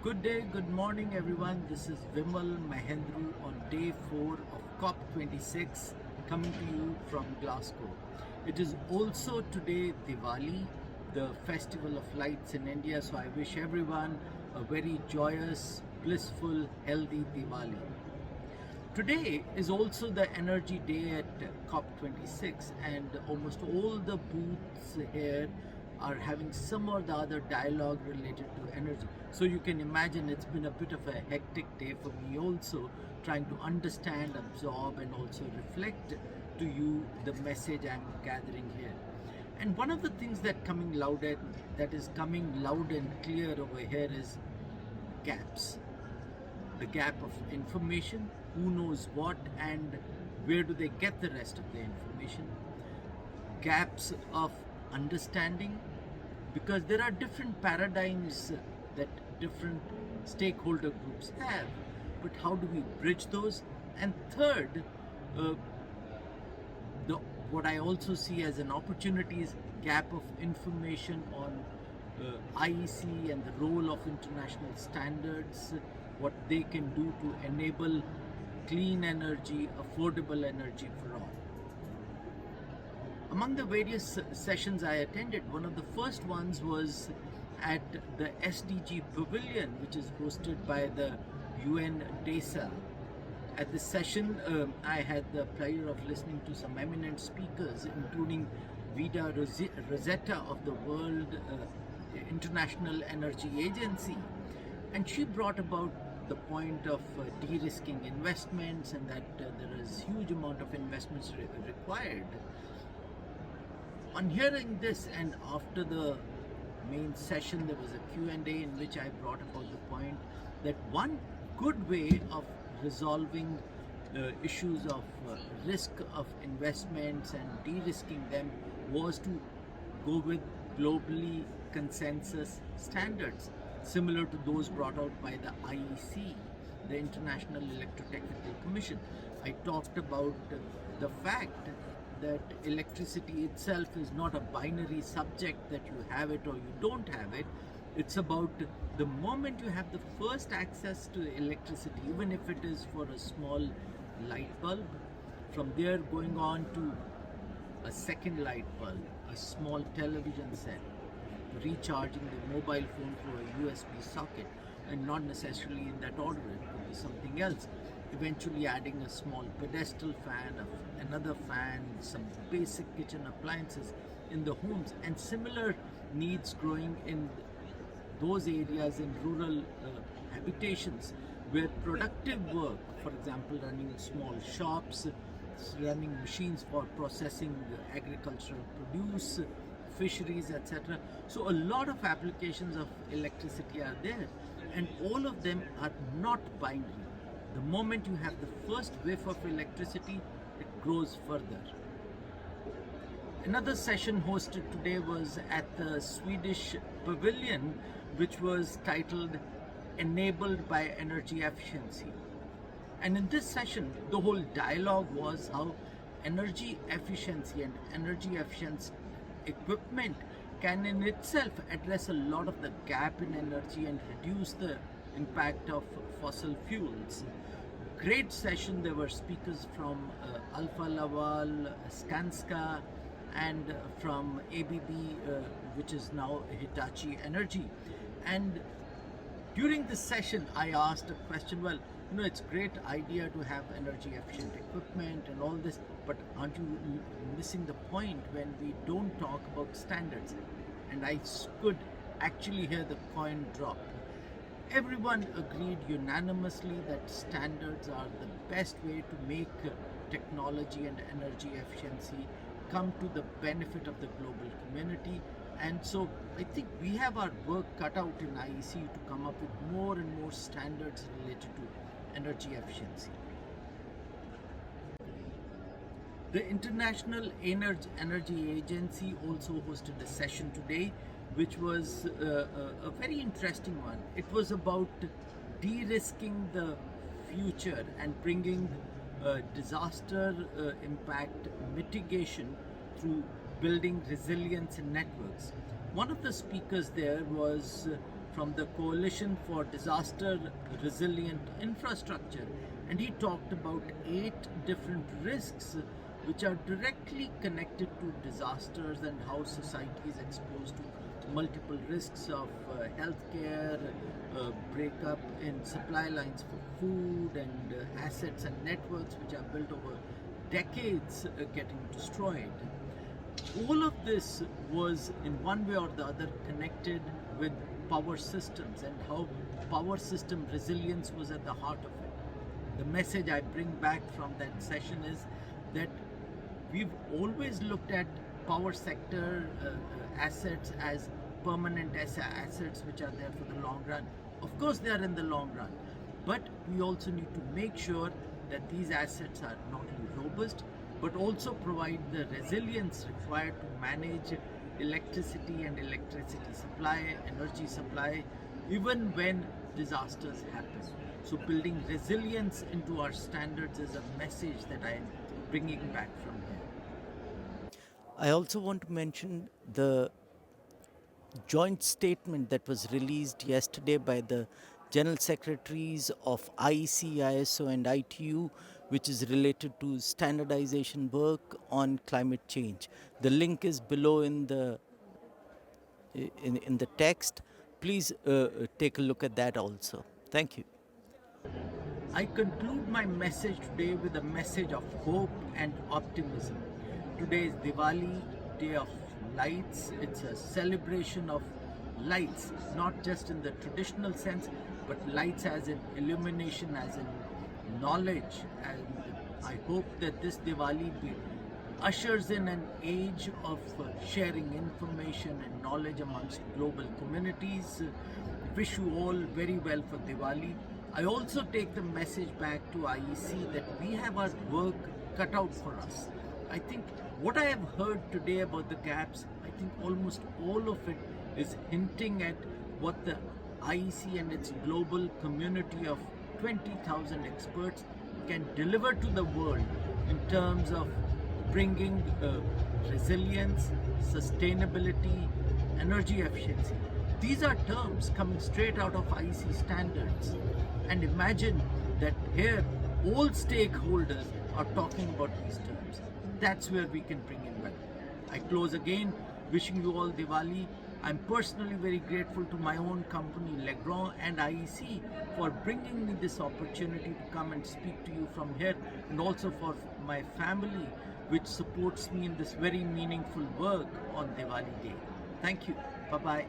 Good day, good morning, everyone. This is Vimal Mahendru on day 4 of COP26 coming to you from Glasgow. It is also today Diwali, the festival of lights in India, so I wish everyone a very joyous, blissful, healthy Diwali. Today is also the energy day at COP26, and almost all the booths here are having some or the other dialogue related to energy. So you can imagine it's been a bit of a hectic day for me also, trying to understand, absorb, and also reflect to you the message I'm gathering here. And one of the things that is coming loud and clear over here is gaps. The gap of information, who knows what and where do they get the rest of the information. Gaps of understanding, because there are different paradigms that different stakeholder groups have, but how do we bridge those? And third, what I also see as an opportunity is gap of information on IEC and the role of international standards, what they can do to enable clean energy, affordable energy for all. Among the various sessions I attended, one of the first ones was at the SDG Pavilion, which is hosted by the UN DESA. At this session, I had the pleasure of listening to some eminent speakers, including Vida Rosetta of the World International Energy Agency, and she brought about the point of de-risking investments and that there is huge amount of investments required. On hearing this, and after the main session, there was a Q&A in which I brought about the point that one good way of resolving issues of risk of investments and de-risking them was to go with globally consensus standards, similar to those brought out by the IEC, the International Electrotechnical Commission. I talked about the fact that electricity itself is not a binary subject that you have it or you don't have it. It's about the moment you have the first access to electricity, even if it is for a small light bulb, from there going on to a second light bulb, a small television set, recharging the mobile phone through a USB socket, and not necessarily in that order, it could be something else. Eventually adding a small pedestal fan, another fan, some basic kitchen appliances in the homes, and similar needs growing in those areas in rural habitations where productive work, for example running small shops, running machines for processing agricultural produce, fisheries, etc. So a lot of applications of electricity are there, and all of them are not binary. The moment you have the first whiff of electricity, it grows further. Another session hosted today was at the Swedish Pavilion, which was titled Enabled by Energy Efficiency. And in this session, the whole dialogue was how energy efficiency and energy efficient equipment can in itself address a lot of the gap in energy and reduce the impact of fossil fuels. Great session. There were speakers from Alfa Laval, Skanska, and from ABB, which is now Hitachi Energy. And during this session, I asked a question, well, it's a great idea to have energy efficient equipment and all this, but aren't you missing the point when we don't talk about standards? And I could actually hear the coin drop. Everyone agreed unanimously that standards are the best way to make technology and energy efficiency come to the benefit of the global community. And so I think we have our work cut out in IEC to come up with more and more standards related to energy efficiency. The International Energy Agency also hosted a session today, which was a very interesting one. It was about de-risking the future and bringing disaster impact mitigation through building resilience in networks. One of the speakers there was from the Coalition for Disaster Resilient Infrastructure, and he talked about 8 different risks which are directly connected to disasters and how society is exposed to multiple risks of healthcare, breakup in supply lines for food, and assets and networks which are built over decades getting destroyed. All of this was in one way or the other connected with power systems and how power system resilience was at the heart of it. The message I bring back from that session is that we've always looked at power sector assets as permanent assets which are there for the long run. Of course they are in the long run, but we also need to make sure that these assets are not only robust but also provide the resilience required to manage electricity and electricity supply, energy supply, even when disasters happen. So building resilience into our standards is a message that I am bringing back from here. I also want to mention the joint statement that was released yesterday by the General Secretaries of IEC, ISO and ITU, which is related to standardization work on climate change. The link is below in the text. Please take a look at that also. Thank you. I conclude my message today with a message of hope and optimism. Today is Diwali, Day of Lights. It's a celebration of lights, not just in the traditional sense, but lights as in illumination, as in knowledge. And I hope that this Diwali ushers in an age of sharing information and knowledge amongst global communities. Wish you all very well for Diwali. I also take the message back to IEC that we have our work cut out for us. I think what I have heard today about the gaps, I think almost all of it is hinting at what the IEC and its global community of 20,000 experts can deliver to the world in terms of bringing resilience, sustainability, energy efficiency. These are terms coming straight out of IEC standards. And imagine that here all stakeholders are talking about these terms. That's where we can bring in value. I close again wishing you all Diwali. I'm personally very grateful to my own company Legrand and IEC for bringing me this opportunity to come and speak to you from here, and also for my family which supports me in this very meaningful work on Diwali day. Thank you. Bye-bye.